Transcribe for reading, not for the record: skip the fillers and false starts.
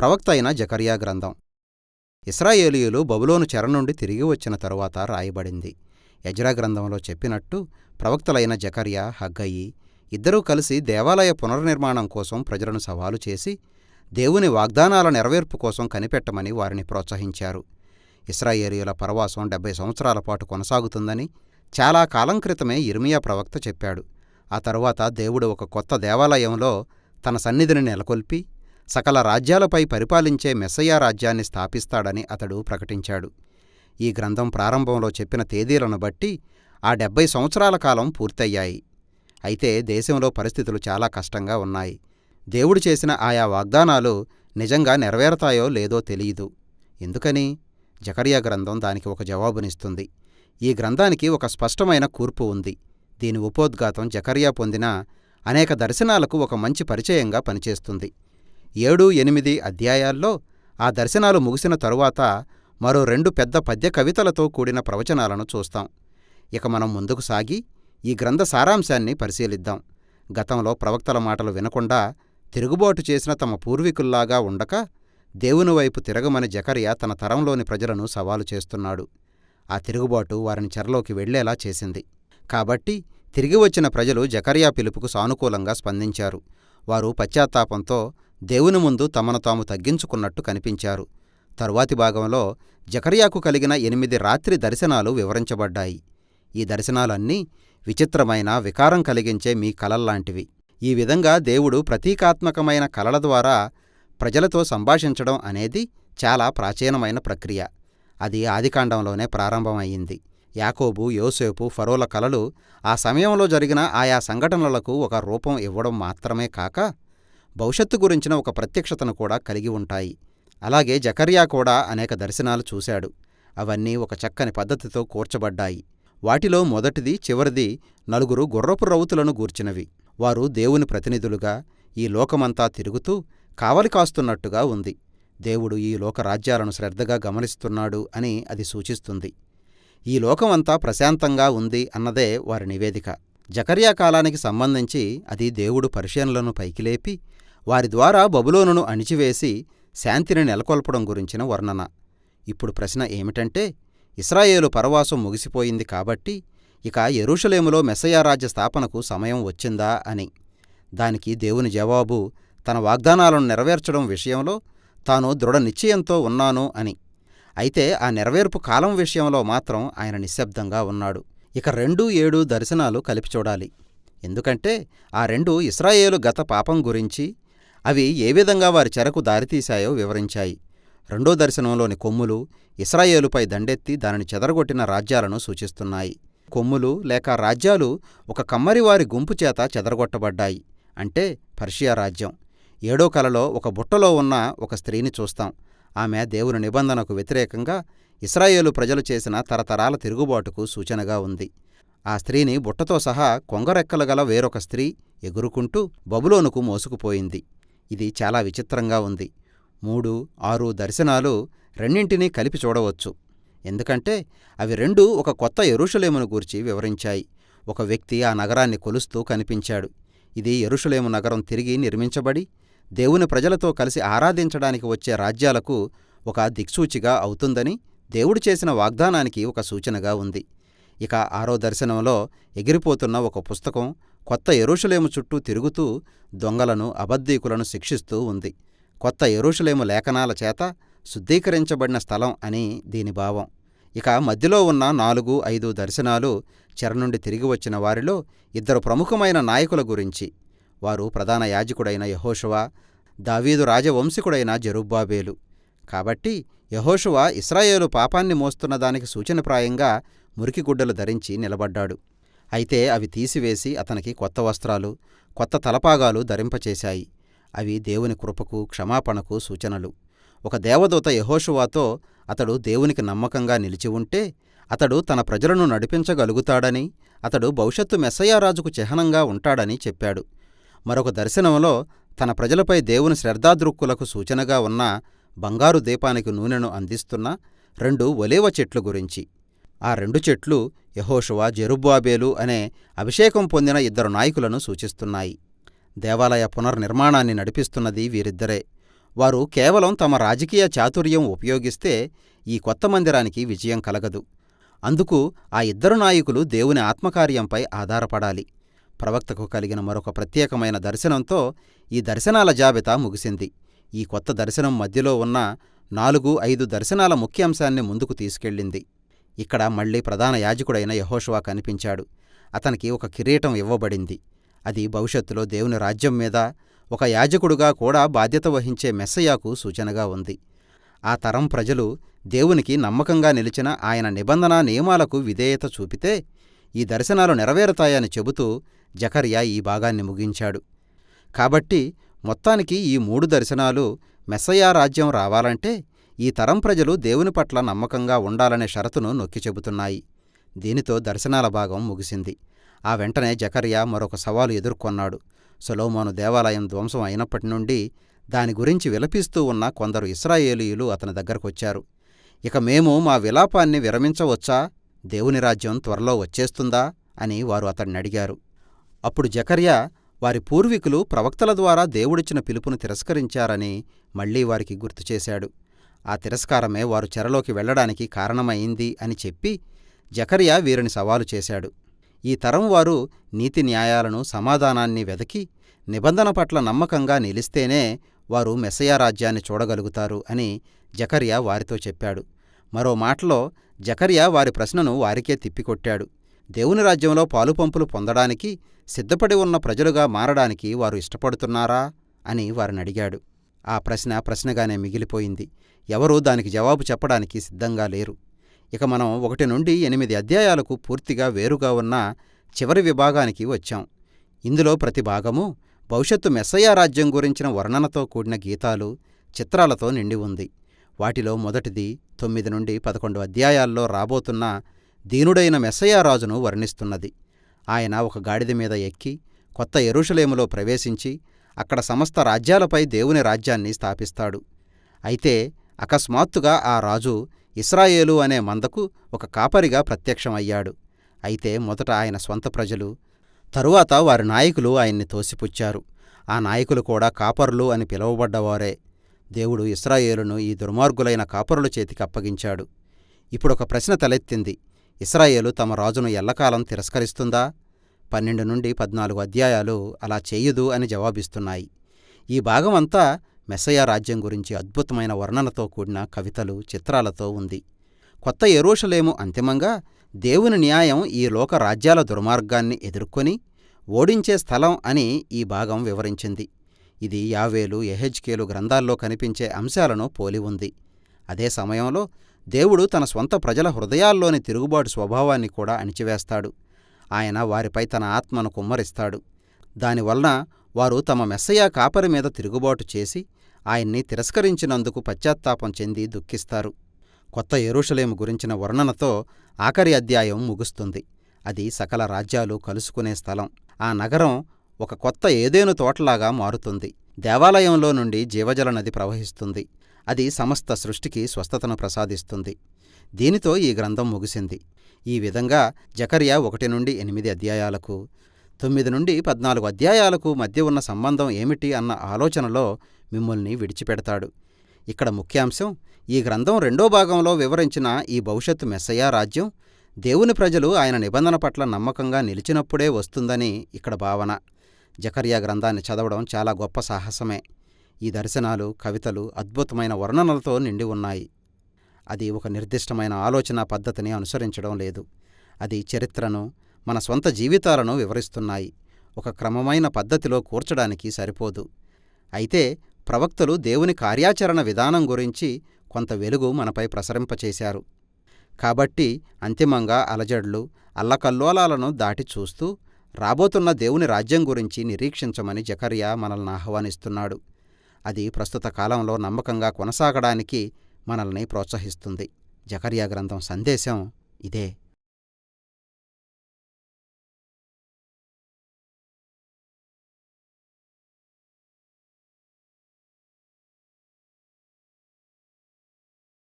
ప్రవక్త అయిన జకర్యా గ్రంథం. ఇశ్రాయేలీయులు బబులోను చెర నుండి తిరిగి వచ్చిన తరువాత రాయబడింది. ఎజ్రా గ్రంథంలో చెప్పినట్టు ప్రవక్తలైన జకర్యా, హగ్గయి ఇద్దరూ కలిసి దేవాలయ పునర్నిర్మాణం కోసం ప్రజలను సవాలు చేసి దేవుని వాగ్దానాల నెరవేర్పు కోసం కనిపెట్టమని వారిని ప్రోత్సహించారు. ఇశ్రాయేలీయుల పరవాసం 70 సంవత్సరాల పాటు కొనసాగుతుందని చాలా కాలం క్రితమే యిర్మీయా ప్రవక్త చెప్పాడు. ఆ తరువాత దేవుడు ఒక కొత్త దేవాలయంలో తన సన్నిధిని నెలకొల్పి సకల రాజ్యాలపై పరిపాలించే మెస్సయ్యా రాజ్యాన్ని స్థాపిస్తాడని అతడు ప్రకటించాడు. ఈ గ్రంథం ప్రారంభంలో చెప్పిన తేదీలను బట్టి ఆ 70 సంవత్సరాల కాలం పూర్తయ్యాయి. అయితే దేశంలో పరిస్థితులు చాలా కష్టంగా ఉన్నాయి. దేవుడు చేసిన ఆయా వాగ్దానాలు నిజంగా నెరవేరతాయో లేదో తెలియదు. ఎందుకని? జకర్యా గ్రంథం దానికి ఒక జవాబునిస్తుంది. ఈ గ్రంథానికి ఒక స్పష్టమైన కూర్పు ఉంది. దీని ఉపోద్ఘాతం జకర్యా పొందిన అనేక దర్శనాలకు ఒక మంచి పరిచయంగా పనిచేస్తుంది. 7, 8 అధ్యాయాల్లో ఆ దర్శనాలు ముగిసిన తరువాత మరో 2 పెద్ద పద్య కవితలతో కూడిన ప్రవచనాలను చూస్తాం. ఇక మనం ముందుకు సాగి ఈ గ్రంథ సారాంశాన్ని పరిశీలిద్దాం. గతంలో ప్రవక్తల మాటలు వినకుండా తిరుగుబాటు చేసిన తమ పూర్వీకుల్లాగా ఉండక దేవుని వైపు తిరగమని జకర్యా తన తరంలోని ప్రజలను సవాలు చేస్తున్నాడు. ఆ తిరుగుబాటు వారిని చెరలోకి వెళ్లేలా చేసింది. కాబట్టి తిరిగి వచ్చిన ప్రజలు జకర్యా పిలుపుకు సానుకూలంగా స్పందించారు. వారు పశ్చాత్తాపంతో దేవుని ముందు తమను తాము తగ్గించుకున్నట్టు కనిపించారు. తరువాతి భాగంలో జకర్యాకు కలిగిన 8 రాత్రి దర్శనాలు వివరించబడ్డాయి. ఈ దర్శనాలన్నీ విచిత్రమైన, వికారం కలిగించే మీ కలల్లాంటివి. ఈ విధంగా దేవుడు ప్రతీకాత్మకమైన కలల ద్వారా ప్రజలతో సంభాషించడం అనేది చాలా ప్రాచీనమైన ప్రక్రియ. అది ఆదికాండంలోనే ప్రారంభమయ్యింది. యాకోబు, యోసేపు, ఫరోల కలలు ఆ సమయంలో జరిగిన ఆయా సంఘటనలకు ఒక రూపం ఇవ్వడం మాత్రమే కాక భవిష్యత్తు గురించిన ఒక ప్రత్యక్షతను కూడా కలిగి ఉంటాయి. అలాగే జకర్యా కూడా అనేక దర్శనాలు చూశాడు. అవన్నీ ఒక చక్కని పద్ధతితో కూర్చబడ్డాయి. వాటిలో మొదటిది, చివరిది 4 గుర్రపు రౌతులను గూర్చినవి. వారు దేవుని ప్రతినిధులుగా ఈ లోకమంతా తిరుగుతూ కావలి కాస్తున్నట్టుగా ఉంది. దేవుడు ఈ లోక రాజ్యాలను శ్రద్ధగా గమనిస్తున్నాడు అని అది సూచిస్తుంది. ఈ లోకమంతా ప్రశాంతంగా ఉంది అన్నదే వారి నివేదిక. జకర్యా కాలానికి సంబంధించి అది దేవుడు పర్షియన్లను పైకిలేపి వారి ద్వారా బబులోనును అణిచివేసి శాంతిని నెలకొల్పడం గురించిన వర్ణన. ఇప్పుడు ప్రశ్న ఏమిటంటే, ఇశ్రాయేలు పరవాసం ముగిసిపోయింది కాబట్టి ఇక యెరూషలేములో మెస్సయ్యా రాజ్య స్థాపనకు సమయం వచ్చిందా అని. దానికి దేవుని జవాబు తన వాగ్దానాలను నెరవేర్చడం విషయంలో తాను దృఢ నిశ్చయంతో ఉన్నాను అని. అయితే ఆ నెరవేర్పు కాలం విషయంలో మాత్రం ఆయన నిశ్శబ్దంగా ఉన్నాడు. ఇక 2, 7 దర్శనాలు కలిపి చూడాలి. ఎందుకంటే ఆ 2 ఇశ్రాయేలు గత పాపం గురించి, అవి ఏ విధంగా వారి చెరకు దారితీశాయో వివరించాయి. 2వ దర్శనంలోని కొమ్ములు ఇశ్రాయేలుపై దండెత్తి దానిని చెదరగొట్టిన రాజ్యాలను సూచిస్తున్నాయి. కొమ్ములు లేక రాజ్యాలు ఒక కమ్మరివారి గుంపు చేత చెదరగొట్టబడ్డాయి. అంటే పర్షియా రాజ్యం. 7వ కలలో ఒక బుట్టలో ఉన్న ఒక స్త్రీని చూస్తాం. ఆమె దేవుని నిబంధనకు వ్యతిరేకంగా ఇశ్రాయేలు ప్రజలు చేసిన తరతరాల తిరుగుబాటుకు సూచనగా ఉంది. ఆ స్త్రీని బుట్టతో సహా కొంగరెక్కలు గల వేరొక స్త్రీ ఎగురుకుంటూ బబులోనుకు మోసుకుపోయింది. ఇది చాలా విచిత్రంగా ఉంది. 3, 6 దర్శనాలు రెండింటినీ కలిపి చూడవచ్చు. ఎందుకంటే అవి 2 ఒక కొత్త యెరూషలేమును గూర్చి వివరించాయి. ఒక వ్యక్తి ఆ నగరాన్ని కొలుస్తూ కనిపించాడు. ఇది యెరూషలేము నగరం తిరిగి నిర్మించబడి దేవుని ప్రజలతో కలిసి ఆరాధించడానికి వచ్చే రాజ్యాలకు ఒక దిక్సూచిగా అవుతుందని దేవుడు చేసిన వాగ్దానానికి ఒక సూచనగా ఉంది. ఇక 6వ దర్శనంలో ఎగిరిపోతున్న ఒక పుస్తకం కొత్త యెరూషలేము చుట్టూ తిరుగుతూ దొంగలను, అబద్ధీకులను శిక్షిస్తూ ఉంది. కొత్త యెరూషలేము లేఖనాల చేత శుద్ధీకరించబడిన స్థలం అని దీని భావం. ఇక మధ్యలో ఉన్న 4, 5 దర్శనాలు చెర నుండి తిరిగి వచ్చిన వారిలో 2 ప్రముఖమైన నాయకుల గురించి. వారు ప్రధాన యాజకుడైన యెహోషువ, దావీదు రాజవంశీకుడైన జెరుబ్బాబేలు. కాబట్టి యెహోషువ ఇశ్రాయేలు పాపాన్ని మోస్తున్న దానికి సూచనప్రాయంగా మురికిగుడ్డలు ధరించి నిలబడ్డాడు. అయితే అవి తీసివేసి అతనికి కొత్త వస్త్రాలు, కొత్త తలపాగాలు ధరింపచేశాయి. అవి దేవుని కృపకు, క్షమాపణకు సూచనలు. ఒక దేవదూత యెహోషువతో అతడు దేవునికి నమ్మకంగా నిలిచి ఉంటే అతడు తన ప్రజలను నడిపించగలుగుతాడని, అతడు భవిష్యత్తు మెస్సయ్యా రాజుకు చిహ్నంగా ఉంటాడని చెప్పాడు. మరొక దర్శనంలో తన ప్రజలపై దేవుని శ్రద్ధాదృక్కులకు సూచనగా ఉన్న బంగారు దీపానికి నూనెను అందిస్తున్న 2 ఒలీవ చెట్లు గురించి. ఆ 2 చెట్లు యెహోషువ, జెరుబ్బాబేలు అనే అభిషేకం పొందిన 2 నాయకులను సూచిస్తున్నాయి. దేవాలయ పునర్నిర్మాణాన్ని నడిపిస్తున్నది వీరిద్దరే. వారు కేవలం తమ రాజకీయ చాతుర్యం ఉపయోగిస్తే ఈ కొత్త మందిరానికి విజయం కలగదు. అందుకు ఆ ఇద్దరు నాయకులు దేవుని ఆత్మకార్యంపై ఆధారపడాలి. ప్రవక్తకు కలిగిన మరొక ప్రత్యేకమైన దర్శనంతో ఈ దర్శనాల జాబితా ముగిసింది. ఈ కొత్త దర్శనం మధ్యలో ఉన్న 4-5 దర్శనాల ముఖ్యాంశాన్ని ముందుకు తీసుకెళ్ళింది. ఇక్కడ మళ్లీ ప్రధాన యాజకుడైన యెహోషువ కనిపించాడు. అతనికి ఒక కిరీటం ఇవ్వబడింది. అది భవిష్యత్తులో దేవుని రాజ్యం మీద ఒక యాజకుడుగా కూడా బాధ్యత వహించే మెస్సయాకు సూచనగా ఉంది. ఆ తరం ప్రజలు దేవునికి నమ్మకంగా నిలిచిన ఆయన నిబంధనా నియమాలకు విధేయత చూపితే ఈ దర్శనాలు నెరవేరుతాయని చెబుతూ జకర్యా ఈ భాగాన్ని ముగించాడు. కాబట్టి మొత్తానికి ఈ 3 దర్శనాలు మెస్సయా రాజ్యం రావాలంటే ఈ తరం ప్రజలు దేవుని పట్ల నమ్మకంగా ఉండాలనే షరతును నొక్కి చెబుతున్నాయి. దీనితో దర్శనాల భాగం ముగిసింది. ఆ వెంటనే జకర్యా మరొక సవాలు ఎదుర్కొన్నాడు. సొలొమోను దేవాలయం ధ్వంసం అయినప్పటి నుండి దాని గురించి విలపిస్తూ ఉన్న కొందరు ఇశ్రాయేలీయులు అతని దగ్గరకొచ్చారు. ఇక మేము మా విలాపాన్ని విరమించవచ్చా? దేవుని రాజ్యం త్వరలో వచ్చేస్తుందా అని వారు అతడినడిగారు. అప్పుడు జకర్యా వారి పూర్వీకులు ప్రవక్తల ద్వారా దేవుడిచ్చిన పిలుపును తిరస్కరించారని మళ్లీ వారికి గుర్తుచేశాడు. ఆ తిరస్కారమే వారు చెరలోకి వెళ్లడానికి కారణమైంది అని చెప్పి జకర్యా వీరిని సవాలు చేశాడు. ఈ తరం వారు నీతి న్యాయాలను, సమాధానాన్ని వెదకి నిబంధన పట్ల నమ్మకంగా నిలిస్తేనే వారు మెస్సయా రాజ్యాన్ని చూడగలుగుతారు అని జకర్యా వారితో చెప్పాడు. మరో మాటలో జకర్యా వారి ప్రశ్నను వారికే తిప్పికొట్టాడు. దేవుని రాజ్యంలో పాలుపంపులు పొందడానికి సిద్ధపడి ఉన్న ప్రజలుగా మారడానికి వారు ఇష్టపడుతున్నారా అని వారినడిగాడు. ఆ ప్రశ్న ప్రశ్నగానే మిగిలిపోయింది. ఎవరూ దానికి జవాబు చెప్పడానికి సిద్ధంగా లేరు. ఇక మనం 1 నుండి 8 అధ్యాయాలకు పూర్తిగా వేరుగా ఉన్న చివరి విభాగానికి వచ్చాం. ఇందులో ప్రతి భాగమూ భవిష్యత్తు మెస్సయా రాజ్యం గురించిన వర్ణనతో కూడిన గీతాలు, చిత్రాలతో నిండి ఉంది. వాటిలో మొదటిది 9 నుండి 11 అధ్యాయాల్లో రాబోతున్న దీనుడైన మెస్సయా రాజును వర్ణిస్తున్నది. ఆయన ఒక గాడిద మీద ఎక్కి కొత్త యెరూషలేములో ప్రవేశించి అక్కడ సమస్త రాజ్యాలపై దేవుని రాజ్యాన్ని స్థాపిస్తాడు. అయితే అకస్మాత్తుగా ఆ రాజు ఇశ్రాయేలు అనే మందకు ఒక కాపరిగా ప్రత్యక్షమయ్యాడు. అయితే మొదట ఆయన స్వంత ప్రజలు, తరువాత వారి నాయకులు ఆయన్ని తోసిపుచ్చారు. ఆ నాయకులు కూడా కాపరులు అని పిలువబడ్డవారే. దేవుడు ఇశ్రాయేలును ఈ దుర్మార్గులైన కాపరుల చేతికి అప్పగించాడు. ఇప్పుడొక ప్రశ్న తలెత్తింది. ఇశ్రాయేలు తమ రాజును ఎల్లకాలం తిరస్కరిస్తుందా? 12 నుండి 14 అధ్యాయాలు అలా చేయదు అని జవాబిస్తున్నాయి. ఈ భాగమంతా మెస్సయా రాజ్యం గురించి అద్భుతమైన వర్ణనతో కూడిన కవితలు, చిత్రాలతో ఉంది. కొత్త యెరూషలేము అంతిమంగా దేవుని న్యాయం ఈ లోక రాజ్యాల దుర్మార్గాన్ని ఎదుర్కొని ఓడించే స్థలం అని ఈ భాగం వివరించింది. ఇది యావేలు, యెహెజ్కేలు గ్రంథాల్లో కనిపించే అంశాలను పోలి ఉంది. అదే సమయంలో దేవుడు తన స్వంత ప్రజల హృదయాల్లోని తిరుగుబాటు స్వభావాన్ని కూడా అణిచివేస్తాడు. ఆయన వారిపై తన ఆత్మను కుమ్మరిస్తాడు. దానివలన వారు తమ మెస్సయా కాపరి మీద తిరుగుబాటు చేసి ఆయన్ని తిరస్కరించినందుకు పశ్చాత్తాపం చెంది దుఃఖిస్తారు. కొత్త యెరూషలేము గురించిన వర్ణనతో ఆఖరి అధ్యాయం ముగుస్తుంది. అది సకల రాజ్యాలు కలుసుకునే స్థలం. ఆ నగరం ఒక కొత్త ఏదెను తోటలాగా మారుతుంది. దేవాలయంలో నుండి జీవజల నది ప్రవహిస్తుంది. అది సమస్త సృష్టికి స్వస్థతను ప్రసాదిస్తుంది. దీనితో ఈ గ్రంథం ముగిసింది. ఈ విధంగా జకర్యా 1 నుండి 8 అధ్యాయాలకు, 9 నుండి 14 అధ్యాయాలకు మధ్య ఉన్న సంబంధం ఏమిటి అన్న ఆలోచనలో మిమ్మల్ని విడిచిపెడతాడు. ఇక్కడ ముఖ్యాంశం ఈ గ్రంథం 2వ భాగంలో వివరించిన ఈ భవిష్యత్తు మెస్సయా రాజ్యం దేవుని ప్రజలు ఆయన నిబంధన పట్ల నమ్మకంగా నిలిచినప్పుడే వస్తుందని ఇక్కడ భావన. జకర్యా గ్రంథాన్ని చదవడం చాలా గొప్ప సాహసమే. ఈ దర్శనాలు, కవితలు అద్భుతమైన వర్ణనలతో నిండి ఉన్నాయి. అది ఒక నిర్దిష్టమైన ఆలోచనా పద్ధతిని అనుసరించడం లేదు. అది చరిత్రను, మన స్వంత జీవితాలను వివరిస్తున్నాయి. ఒక క్రమమైన పద్ధతిలో కూర్చడానికి సరిపోదు. అయితే ప్రవక్తలు దేవుని కార్యాచరణ విధానం గురించి కొంత వెలుగు మనపై ప్రసరింపచేశారు. కాబట్టి అంతిమంగా అలజడులు, అల్లకల్లోలాలను దాటి చూస్తూ రాబోతున్న దేవుని రాజ్యం గురించి నిరీక్షించమని జకర్యా మనల్ని ఆహ్వానిస్తున్నాడు. అది ప్రస్తుత కాలంలో నమ్మకంగా కొనసాగడానికి మనల్ని ప్రోత్సహిస్తుంది. జకర్యా గ్రంథం సందేశం ఇదే.